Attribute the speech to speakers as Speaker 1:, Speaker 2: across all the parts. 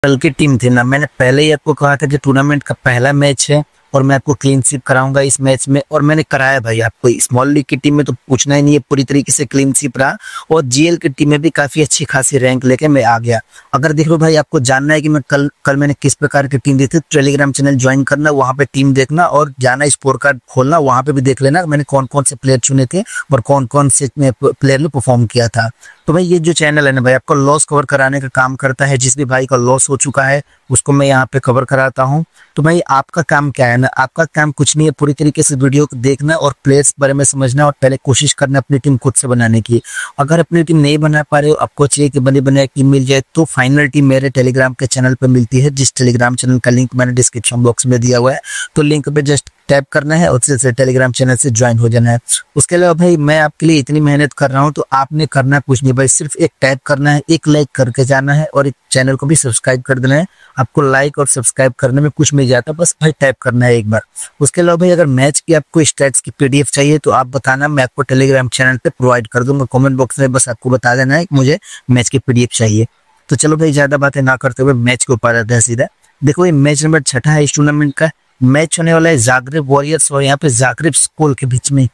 Speaker 1: कल की टीम थी ना, मैंने पहले ही आपको कहा था कि टूर्नामेंट का पहला मैच है और मैं आपको क्लीन स्वीप कराऊंगा इस मैच में, और मैंने कराया भाई। आपको स्मॉल लीग की टीम में तो पूछना ही नहीं है, पूरी तरीके से क्लीन स्वीप रहा। और जीएल की टीम में भी काफी अच्छी खासी रैंक लेके मैं आ गया। अगर देख लो भाई, आपको जानना है कि मैं कल मैंने किस प्रकार की टीम दी थी, टेलीग्राम चैनल ज्वाइन करना, वहां पे टीम देखना और जाना स्कोर कार्ड खोलना, वहां पे भी देख लेना मैंने कौन कौन से प्लेयर चुने थे और कौन कौन से प्लेयर ने परफॉर्म किया था। तो भाई ये जो चैनल है ना भाई, आपको लॉस कवर कराने का काम करता है। जिस भी भाई का लॉस हो चुका है उसको मैं यहाँ पे कवर कराता हूँ। तो भाई आपका काम क्या है ना, आपका काम कुछ नहीं है, पूरी तरीके से वीडियो को देखना और प्लेयर्स बारे में समझना और पहले कोशिश करना अपनी टीम खुद से बनाने की। अगर अपनी टीम नहीं बना पा रहे हो, आपको चाहिए कि बनी बनाई टीम मिल जाए, तो फाइनल टीम मेरे टेलीग्राम के चैनल पे मिलती है, जिस टेलीग्राम चैनल का लिंक मैंने डिस्क्रिप्शन बॉक्स में दिया हुआ है। तो लिंक पे जस्ट टैप करना है और उससे टेलीग्राम चैनल से ज्वाइन हो जाना है। उसके अलावा भाई मैं आपके लिए इतनी मेहनत कर रहा हूँ, तो आपने करना कुछ नहीं भाई, सिर्फ एक टैप करना है, एक लाइक करके जाना है और एक चैनल को भी सब्सक्राइब कर देना है। आपको लाइक और सब्सक्राइब करने में कुछ नहीं जाता, बस भाई टैप करना है एक बार। उसके अलावा भाई अगर मैच की आपको स्टैट्स की पीडीएफ चाहिए तो आप बताना, मैं आपको टेलीग्राम चैनल पे प्रोवाइड कर दूंगा। कमेंट बॉक्स में बस आपको बता देना है कि मुझे मैच की पीडीएफ चाहिए। तो चलो भाई ज्यादा बातें ना करते हुए मैच के ऊपर आते हैं सीधा। देखो ये मैच नंबर 6 है इस टूर्नामेंट का। मैच होने वाला है जाग्रेब वॉरियर्स और यहाँ पे जाग्रेब स्कोल के बीच में।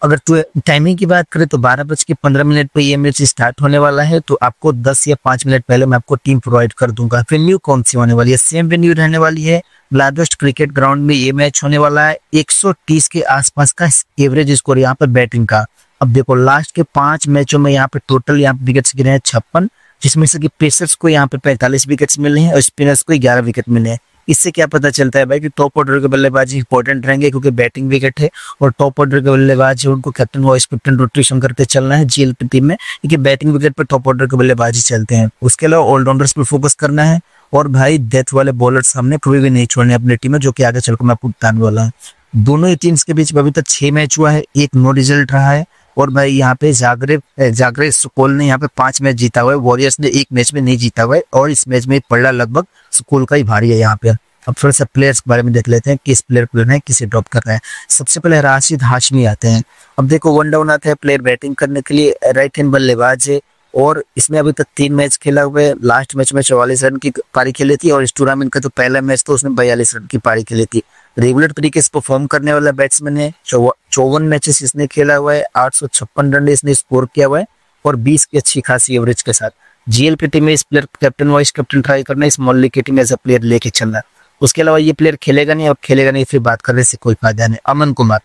Speaker 1: अगर टाइमिंग की बात करें तो 12:15 पे ये मैच स्टार्ट होने वाला है। तो आपको 10 या 5 मिनट पहले मैं आपको टीम प्रोवाइड कर दूंगा। वेन्यू कौन सी होने वाली है, सेम वेन्यू रहने वाली है, ब्लाडोस्ट क्रिकेट ग्राउंड में ये मैच होने वाला है। 130 के आसपास का एवरेज स्कोर यहाँ पर बैटिंग का। अब देखो लास्ट के 5 मैचों में यहाँ पे टोटल यहाँ पे विकेट्स गिरे हैं 56, जिसमें से कि पेसर्स को यहाँ पे 45 विकेट्स मिले हैं और स्पिनर्स को 11 विकेट मिले हैं। इससे क्या पता चलता है भाई कि टॉप ऑर्डर के बल्लेबाजी इंपॉर्टेंट रहेंगे, क्योंकि बैटिंग विकेट है और टॉप ऑर्डर के बल्लेबाज है, उनको कैप्टन वाइस कैप्टन रोटेशन करते चलना है जीएल की टीम में, क्योंकि बैटिंग विकेट पर टॉप ऑर्डर के बल्लेबाजी चलते हैं। उसके अलावा ऑलराउंडर्स पर फोकस करना है और भाई डेथ वाले बॉलर्स हमने कभी भी नहीं छोड़ने अपनी टीम में, जो कि आगे चलकर मैं आपको बताने वाला हूँ। दोनों ही टीम्स के बीच अभी तक 6 मैच हुआ है, एक नो रिजल्ट रहा है। और भाई यहाँ पे जाग्रेब स्कोल ने यहाँ पे 5 मैच जीता हुआ है, वॉरियर्स ने 1 मैच में नहीं जीता हुआ है, और इस मैच में पलड़ा लगभग स्कोल का ही भारी है यहाँ पे। अब थोड़ा सा प्लेयर्स के बारे में देख लेते हैं, किस प्लेयर को लेना है, किसे ड्रॉप कर रहे हैं। सबसे पहले राशिद हाशमी आते हैं। अब देखो 1 डाउन आता है प्लेयर बैटिंग करने के लिए, राइट हैंड बल्लेबाज है और इसमें अभी तक 3 मैच खेला हुआ है। लास्ट मैच में 44 रन की पारी खेली थी और इस टूर्नामेंट का जो पहला मैच था उसमें 42 रन की पारी खेली थी। रेगुलर तरीके से परफॉर्म करने वाला बैट्समैन है। 54 मैचेस इसने खेला हुआ है, 856 रन इसने स्कोर किया हुआ है और 20 की अच्छी खासी एवरेज के साथ। जीएल की टीम में इस player captain vice captain try करना, स्मॉल लीग की टीम एज अ प्लेयर लेके चलना। उसके अलावा ये प्लेयर खेलेगा नहीं, और खेलेगा नहीं फिर बात करने से कोई फायदा नहीं। अमन कुमार,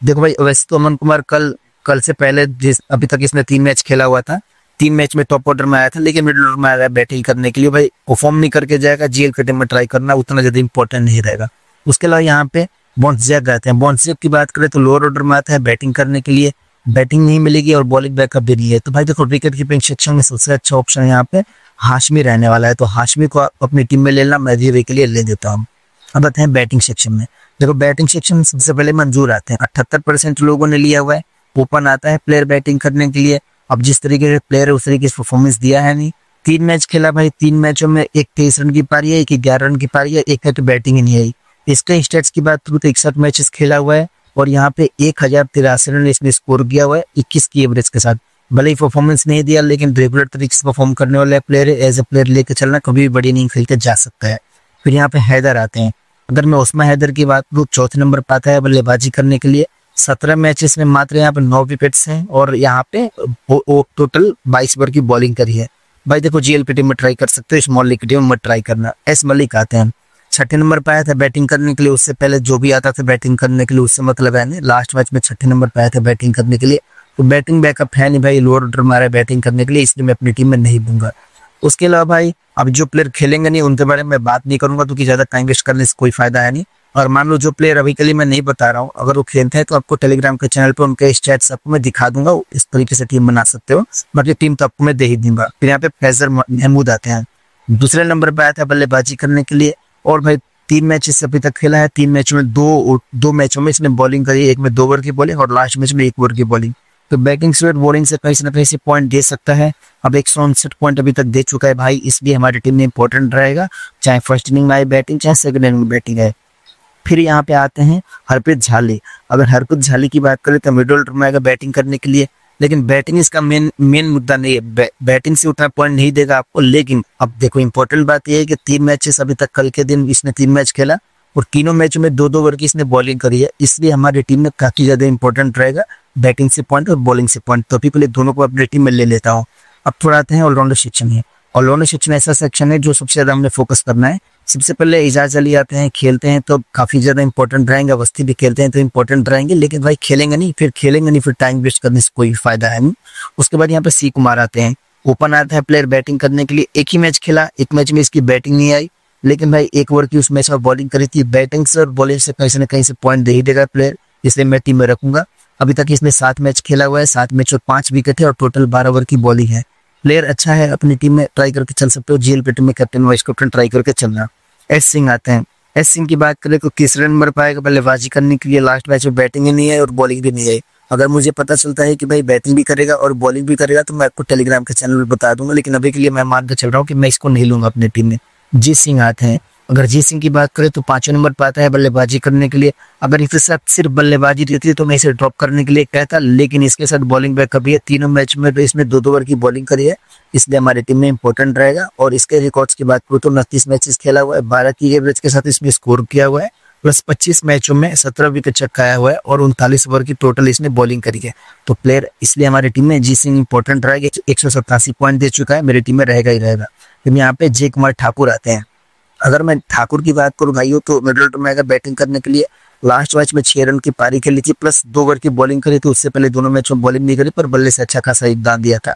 Speaker 1: देखो भाई वैसे तो अमन कुमार कल से पहले अभी तक इसने 3 मैच खेला हुआ था, 3 मैच में टॉप ऑर्डर में आया था, लेकिन मिडिल ऑर्डर में आया बैटिंग करने के लिए। भाई परफॉर्म नहीं करके जाएगा, जीएल की टीम में ट्राई करना उतना ज्यादा इंपॉर्टेंट नहीं रहेगा। उसके अलावा यहाँ पे बॉन्सजैक आते हैं। बॉन्सजैक की बात करें तो लोअर ऑर्डर में आता है बैटिंग करने के लिए, बैटिंग नहीं मिलेगी और बॉलिंग बैकअप भी नहीं है। तो भाई देखो विकेट कीपिंग सेक्शन में सबसे अच्छा ऑप्शन यहाँ पे हाशमी रहने वाला है, तो हाशमी को अपनी टीम में लेना मैं भी के लिए ले देता हूँ। अब आते हैं बैटिंग सेक्शन में। देखो बैटिंग सेक्शन में सबसे पहले मंजूर आते हैं, 78% लोगों ने लिया हुआ है। ओपन आता है प्लेयर बैटिंग करने के लिए। अब जिस तरीके से प्लेयर है उस तरीके से परफॉर्मेंस दिया है नहीं। 3 मैच खेला भाई, 3 मैचों में एक 23 रन की पारी है, एक 11 रन की पारी है, एक है तो बैटिंग ही नहीं आई। इसके स्टेट्स की बात करूँ तो 61 मैचेस खेला हुआ है और यहाँ पे 1083 रन इसने स्कोर किया हुआ है 21 की एवरेज के साथ। भले ही परफॉर्मेंस नहीं दिया, लेकिन रेगुलर तरीके से परफॉर्म करने वाला प्लेयर है, एज ए प्लेयर लेके चलना, कभी भी बड़ी इनिंग खेल के जा सकता है। फिर यहाँ पे हैदर आते हैं। अगर मैं उस्मा हैदर की बात करूँ, 4थे नंबर पर आता है बल्लेबाजी करने के लिए। 17 मैचेस में मात्र यहाँ पे 9 विकेट्स हैं और यहाँ पे टोटल 22 ओवर की बॉलिंग करी है। भाई देखो जीएल की टीम में ट्राई कर सकते हो, स्मॉल लीग की टीम में ट्राई करना। एस मलिक आते हैं, 6ठे नंबर पर आया था बैटिंग करने के लिए। उससे पहले जो भी आता था बैटिंग करने के लिए उससे मतलब है नहीं, लास्ट मैच में 6ठे नंबर पर आया था बैटिंग करने के लिए। तो बैटिंग बैकअप है नहीं भाई, लोअर ऑर्डर में आ रहा है बैटिंग करने के लिए, इसलिए मैं अपनी टीम में नहीं दूंगा। उसके अलावा भाई अब जो प्लेयर खेलेंगे नहीं उनके बारे में बात नहीं करूंगा, क्योंकि ज्यादा टाइम वेस्ट करने से कोई फायदा है नहीं। और मान लो जो प्लेयर अभी के लिए मैं नहीं बता रहा हूँ, अगर वो खेलते हैं तो आपको टेलीग्राम के चैनल पे उनके स्टैट्स आपको मैं दिखा दूंगा, इस तरीके से टीम बना सकते हो। बाकी टीम तो आपको मैं दे ही दूंगा। फिर यहाँ पे फैजल महमूद आते हैं, दूसरे नंबर पे आया था बल्लेबाजी करने के लिए और भाई 3 मैचेस अभी तक खेला है। 3 मैचों में दो मैचों में इसने बॉलिंग करी, एक में 2 ओवर की बॉलिंग और लास्ट मैच में 1 ओवर की बॉलिंग। तो बैटिंग से बॉलिंग से कहीं ना कहीं से पॉइंट दे सकता है। अब 159 पॉइंट अभी तक दे चुका है भाई, इसलिए हमारी टीम में इंपॉर्टेंट रहेगा, चाहे फर्स्ट इनिंग में आई बैटिंग चाहे सेकंड इनिंग में बैटिंग है। फिर यहाँ पे आते हैं हरप्रीत झाली। अगर हरप्रीत झाली की बात करें तो मिडिल ऑर्डर में आएगा बैटिंग करने के लिए। लेकिन बैटिंग इसका मेन मेन मुद्दा नहीं है, बैटिंग से उतना पॉइंट नहीं देगा आपको। लेकिन अब देखो इंपॉर्टेंट बात यह है कि 3 मैचेस अभी तक, कल के दिन इसने 3 मैच खेला और तीनों मैच में 2-2 ओवर की इसने बॉलिंग करी है, इसलिए हमारी टीम में काफी ज्यादा इंपॉर्टेंट रहेगा बैटिंग से पॉइंट और बॉलिंग से पॉइंट। तो अभी के लिए दोनों को अपनी टीम में ले लेता हूँ। अब थोड़ा आते हैं ऑलराउंडर सेक्शन में। ऑलराउंडर सेक्शन ऐसा सेक्शन है जो सबसे ज्यादा हमने फोकस करना है। सबसे पहले एजाज अली आते हैं, खेलते हैं तो काफी ज्यादा इंपॉर्टेंट रहेंगे। अवस्थी भी खेलते हैं तो इंपॉर्टेंट रहेंगे, लेकिन भाई खेलेंगे नहीं, फिर टाइम वेस्ट करने से कोई फायदा है नहीं। उसके बाद यहाँ पे सी कुमार आते हैं, ओपन आता है प्लेयर बैटिंग करने के लिए। एक ही मैच खेला, एक मैच में इसकी बैटिंग नहीं आई, लेकिन भाई 1 ओवर की उस मैच में बॉलिंग करी थी। बैटिंग से और बॉलिंग से कहीं न कहीं से पॉइंट दे ही देगा प्लेयर, इसलिए मैं टीम में रखूंगा। अभी तक इसने 7 मैच खेला हुआ है, 7 मैच और 5 विकेट है और टोटल 12 ओवर की बॉलिंग है। प्लेयर अच्छा है, अपनी टीम में ट्राई करके चल सकते हो। जीएल पे टीम में कैप्टन वाइस कैप्टन ट्राई करके चलना। एस सिंह आते हैं। एस सिंह की बात करें तो किस रन मर पाएगा बल्लेबाजी करने के लिए, लास्ट मैच में बैटिंग ही नहीं है और बॉलिंग भी नहीं है। अगर मुझे पता चलता है कि भाई बैटिंग भी करेगा और बॉलिंग भी करेगा तो मैं आपको टेलीग्राम के चैनल में बता दूंगा, लेकिन अभी के लिए मैं मान के चल रहा हूँ कि मैं इसको नहीं लूंगा अपनी टीम में। जीत सिंह आते हैं। अगर जीत सिंह की बात करें तो 5 नंबर पर आता है बल्लेबाजी करने के लिए। अगर इसके साथ सिर्फ बल्लेबाजी रहती है तो मैं इसे ड्रॉप करने के लिए कहता, लेकिन इसके साथ बॉलिंग बैकअप भी है। तीनों मैच में तो इसमें 2-2 ओवर की बॉलिंग करी है, इसलिए हमारी टीम में इंपॉर्टेंट रहेगा। और इसके रिकॉर्ड्स की बात करूँ तो 29 मैचेस खेला हुआ है, 12 की एवरेज के साथ इसमें स्कोर किया हुआ है, प्लस 25 मैचों में 17 विकेट चटकाया हुआ है और 39 ओवर की टोटल इसने बॉलिंग करी है। तो प्लेयर इसलिए हमारी टीम में जी सिंह इंपॉर्टेंट रहेगा। 187 पॉइंट दे चुका है, मेरी टीम में रहेगा ही रहेगा। फिर यहाँ पे जय कुमार ठाकुर आते हैं। अगर मैं ठाकुर की बात करूं भाइयों तो मिडिल ऑर्डर में अगर बैटिंग करने के लिए लास्ट मैच में 6 रन की पारी खेली थी, प्लस 2 ओवर की बॉलिंग करी थी। उससे पहले दोनों मैचों में बॉलिंग नहीं करी, पर बल्ले से अच्छा खासा योगदान दिया था।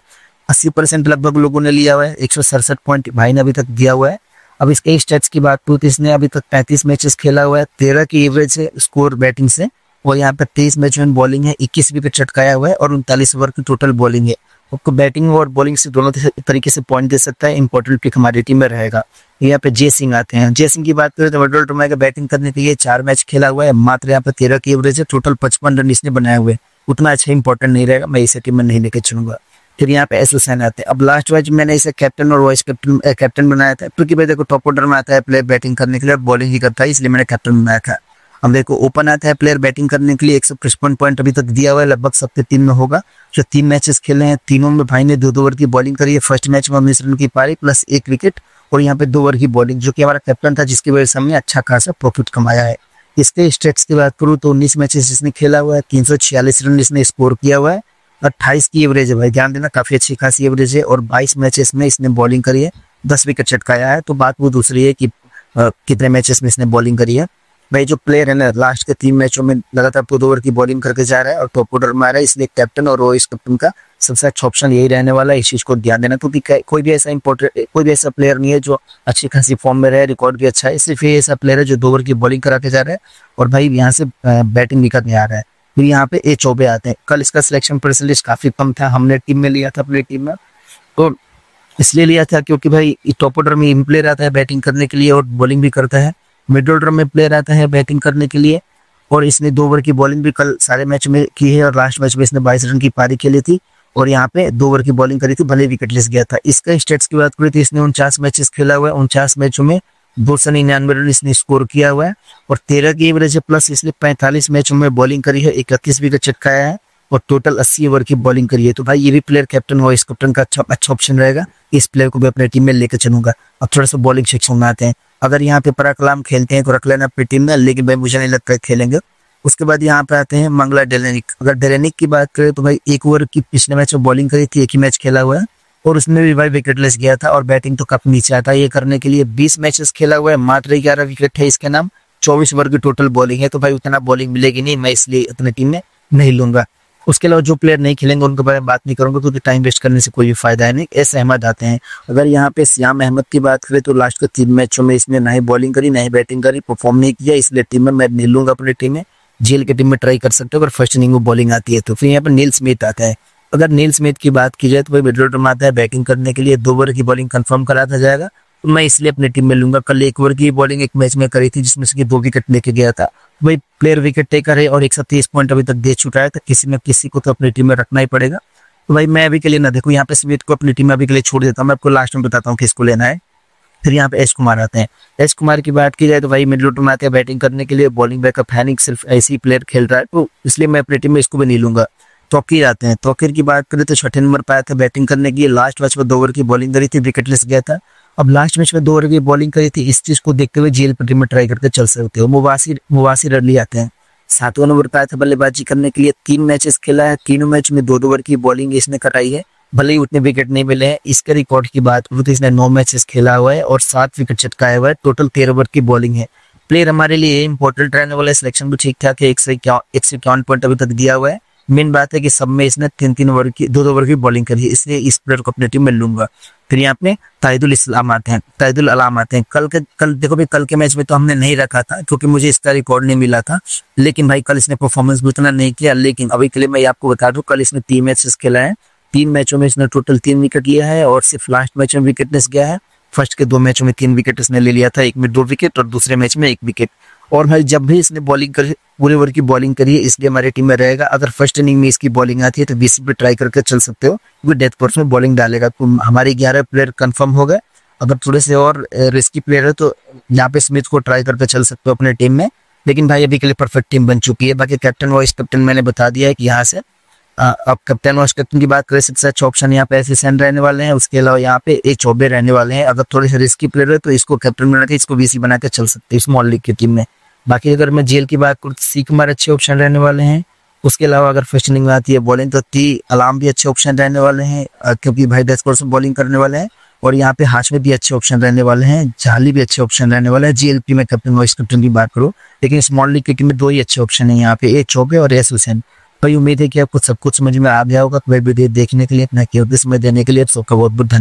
Speaker 1: 80% लगभग लोगों ने लिया हुआ है। 167 पॉइंट भाई ने अभी तक दिया हुआ है। अब इसके स्टैट्स की बात करूँ तो इसने अभी तक 35 मैचेस खेला हुआ है, 13 की एवरेज है स्कोर बैटिंग से, और यहाँ पे 23 मैच में बॉलिंग है, 21 विकेट चटकाया हुआ है और 39 ओवर की टोटल बॉलिंग है। आपको बैटिंग और बॉलिंग से दोनों तरीके से पॉइंट दे सकता है। इंपॉर्टेंट पिक हमारी टीम में रहेगा। यहाँ पे जय सिंह आते हैं। जय सिंह की बात करें तो मिडिल ऑर्डर में बैटिंग करने के लिए 4 मैच खेला हुआ है, मात्र यहाँ पे 13 की एवरेज है, टोटल 55 रन इसने बनाए हुए। उतना अच्छा इंपॉर्टेंट नहीं रहेगा, मैं इसे टीम में नहीं लेके चलूंगा। फिर यहाँ पे एस हुसैन आते हैं। अब लास्ट मैच मैंने इसे कैप्टन और वाइस कैप्टन बनाया था, क्योंकि भाई देखो टॉप ऑर्डर में आता है प्लेयर बैटिंग करने के लिए, बॉलिंग ही करता है, इसलिए मैंने कैप्टन बनाया था। अब देखो ओपन आता है प्लेयर बैटिंग करने के लिए, 155 पॉइंट अभी तक दिया हुआ है, लगभग सबके टीम में होगा। जो 3 मैचेस खेले हैं, तीनों में भाई ने 2-2 ओवर की बॉलिंग करी है। फर्स्ट मैच में 19 रन की पारी प्लस 1 विकेट, और यहाँ पे 2 ओवर की बॉलिंग, जो कि हमारा कैप्टन था, जिसकी वजह से हमने अच्छा खासा प्रॉफिट कमाया है। इसके स्टेट्स की बात करूँ तो 19 मैचेस इसने खेला हुआ है, 346 रन इसने स्कोर किया हुआ है, 28 की एवरेज है भाई, ध्यान देना काफी अच्छी खासी एवरेज है। और 22 मैचेस में इसने बॉलिंग करी है, 10 विकेट चटकाया है। तो बात वो दूसरी है कि कितने मैचेस में इसने बॉलिंग करी है। भाई जो प्लेयर है ना, लास्ट के 3 मैचों में लगातार 2-2 ओवर की बॉलिंग करके जा रहा है और टॉप ऑर्डर में आ रहा है, इसलिए कैप्टन और वाइस कैप्टन का सबसे अच्छा ऑप्शन यही रहने वाला है। इस चीज को ध्यान देना, क्योंकि कोई भी ऐसा प्लेयर नहीं है जो अच्छी खासी फॉर्म में रहे, रिकॉर्ड भी अच्छा है। सिर्फ ये ऐसा प्लेयर है जो 2 ओवर की बॉलिंग करा के जा रहा है और भाई यहाँ से बैटिंग भी करने आ रहा है। फिर यहाँ पे ए चौबे आते हैं। कल इसका सिलेक्शन परसेंटेज काफी कम था, हमने टीम में लिया था अपनी टीम में, तो इसलिए लिया था क्योंकि भाई टॉप ऑर्डर में प्लेयर आता है बैटिंग करने के लिए और बॉलिंग भी करता है। मिड ऑर्डर में प्लेयर आता है बैटिंग करने के लिए, और इसने 2 ओवर की बॉलिंग भी कल सारे मैच में की है, और लास्ट मैच में इसने 22 रन की पारी खेली थी और यहाँ पे 2 ओवर की बॉलिंग करी थी, भले विकेटलेस गया था। इसका स्टेट्स की बात करें तो इसने 49 मैचेस खेला हुआ है, 49 मैचों में 299 रन इसने स्कोर किया हुआ है और 13 की एवरेज है, प्लस इसने 45 मैचों में बॉलिंग करी है, 31 विकेट चटकाया है और टोटल 80 ओवर की बॉलिंग करी है। तो भाई ये भी प्लेयर कैप्टन वाइस कैप्टन का अच्छा ऑप्शन रहेगा, इस प्लेयर को भी अपने टीम में लेकर चलूंगा। अब थोड़ा सा बॉलिंग सेक्शन में आते हैं। अगर यहाँ पे पराकलाम खेलते हैं तो रख लेना अपनी टीम में, लेकिन भाई मुझे नहीं लगता खेलेंगे। उसके बाद यहाँ पे आते हैं मंगला डेलेनिक। अगर डेलेनिक की बात करें तो भाई 1 ओवर की पिछले मैच में बॉलिंग करी थी, 1 ही मैच खेला हुआ है और उसमें भी भाई विकेटलेस गया था और बैटिंग तो काफी नीचे आता है। ये करने के लिए 20 मैचेस खेला हुआ है, मात्र 11 विकेट है इसके नाम, 24 ओवर की टोटल बॉलिंग है। तो भाई उतना बॉलिंग मिलेगी नहीं, मैं इसलिए अपनी टीम में नहीं लूंगा। उसके अलावा जो प्लेयर नहीं खेलेंगे उनके बारे में बात नहीं करूंगा, क्योंकि टाइम वेस्ट करने से कोई भी फायदा है नहीं। एस अहमद आते हैं। अगर यहाँ पे श्याम अहमद की बात करें तो लास्ट के 3 मैचों में इसने ना ही बॉलिंग करी ना ही बैटिंग करी, परफॉर्म नहीं किया, इसलिए टीम में मैं नहीं लूंगा अपनी टीम में। जेल की टीम में ट्राई कर सकते हो अगर फर्स्ट इनिंग में बॉलिंग आती है तो। फिर यहाँ पर नील स्मिथ आता है। अगर नील स्मिथ की बात की जाए तो भाई मिडिल ऑर्डर में आता है बैटिंग करने के लिए, 2 ओवर की बॉलिंग कंफर्म कराता जाएगा, तो मैं इसलिए अपनी टीम में लूंगा। कल 1 ओवर की बॉलिंग एक मैच में करी थी जिसमें से 2 विकेट लेके गया था। भाई प्लेयर विकेट टेकर है और 123 पॉइंट अभी तक दे चुका है, तो किसी न किसी को तो अपनी टीम में रखना ही पड़ेगा। तो भाई मैं अभी के लिए ना देखो, यहाँ पे स्मिथ को अपनी टीम में अभी के लिए छोड़ देता हूँ, मैं आपको लास्ट में बताता हूँ किसको लेना है। फिर यहाँ पे एस कुमार आते हैं। एस कुमार की बात की जाए तो भाई मिडिल ऑर्डर में आते हैं बैटिंग करने के लिए, बॉलिंग बैकअप है नहीं, सिर्फ ऐसे ही प्लेयर खेल रहा है, तो इसलिए मैं अपनी टीम में इसको भी नहीं लूंगा। तौकीर आते हैं। तौकीर की बात करें तो छठे नंबर पे आया था बैटिंग करने के लिए। लास्ट मैच में 2 ओवर की बॉलिंग करी थी, विकेटलेस गया था। अब लास्ट मैच में 2 ओवर की बॉलिंग करी थी, इस चीज को देखते हुए जीएल टीम में ट्राई करके चल सकते हो। मुवासिर अली आते हैं, 7वां नंबर पे आया था बल्लेबाजी करने के लिए। 3 मैचेस खेला है, तीनों मैच में 2 ओवर की बॉलिंग इसने कराई है, भले ही उतने विकेट नहीं मिले हैं। इसके रिकॉर्ड की बात करूँ तो इसने 9 मैचेस खेला हुआ है और 7 विकेट चटकाया हुआ है। टोटल 13 ओवर की बॉलिंग है। प्लेयर हमारे लिए इंपॉर्टेंट रहने वाला है, सिलेक्शन भी ठीक ठाक है, 151 पॉइंट अभी तक दिया हुआ है। मेन बात है कि सब में इसने 3 ओवर की 2 ओवर की बॉलिंग करी है, इसलिए इस प्लेयर को अपनी टीम में लूंगा। फिर यहाँ पे ताहिदुल अलाम आते हैं। कल देखो भाई, कल के मैच में तो हमने नहीं रखा था क्योंकि मुझे इसका रिकॉर्ड नहीं मिला था, लेकिन भाई कल इसने परफॉर्मेंस भी उतना नहीं किया। लेकिन अभी के लिए मैं आपको बता दूं, कल इसने 3 मैचेस खेला है, 3 मैचों में इसने टोटल 3 विकेट लिया है और सिर्फ लास्ट मैच में विकेटलेस गया है। फर्स्ट के 2 मैचों में 3 विकेट इसने ले लिया था, एक में 2 विकेट और दूसरे मैच में 1 विकेट। और भाई जब भी इसने बॉलिंग करी, पूरे ओवर की बॉलिंग करी है, इसलिए हमारी टीम में रहेगा। अगर फर्स्ट इनिंग में इसकी बॉलिंग आती है तो बीसी पे ट्राई करके चल सकते हो, क्योंकि डेथ कोर्स में बॉलिंग डालेगा। तो हमारे 11 प्लेयर कंफर्म हो गए। अगर थोड़े से और रिस्की प्लेयर है तो यहाँ पे स्मिथ को ट्राई करके चल सकते हो अपने टीम में। लेकिन भाई अभी के लिए परफेक्ट टीम बन चुकी है। बाकी कैप्टन वाइस कैप्टन मैंने बता दिया है कि यहाँ से अब कैप्टन वाइस कैप्टन की बात करें, सबसे अच्छा ऑप्शन यहाँ पे एसएसएन रहने वाले हैं। उसके अलावा यहाँ पे एक चौबे रहने वाले हैं। अगर थोड़े से रिस्की प्लेयर है तो इसको कैप्टन बना के इसको वीसी बना के चल सकते हैं स्मॉल लीग की टीम में। बाकी अगर मैं जेल की बात करूँ तो सी कुमार अच्छे ऑप्शन रहने वाले हैं। उसके अलावा अगर फर्स्ट इनिंग में आती है बॉलिंग तो अलाम भी अच्छे ऑप्शन रहने वाले हैं, क्योंकि भाई 10 कोर्स में बॉलिंग करने वाले हैं। और यहाँ पे हाशमी भी अच्छे ऑप्शन रहने वाले हैं, झाली भी अच्छे ऑप्शन रहने वाले हैं। जीएलपी में कैप्टन वाइस कैप्टन की बात करूँ, लेकिन स्मॉल लीग की टीम में 2 ही अच्छे ऑप्शन है यहाँ पे, एक चौबे और एस हुसैन। भाई उम्मीद है कि आपको सब कुछ समझ में आ गया होगा। तो वीडियो देखने के लिए, अपना कीमती समय देने के लिए सबका बहुत बहुत धन्यवाद।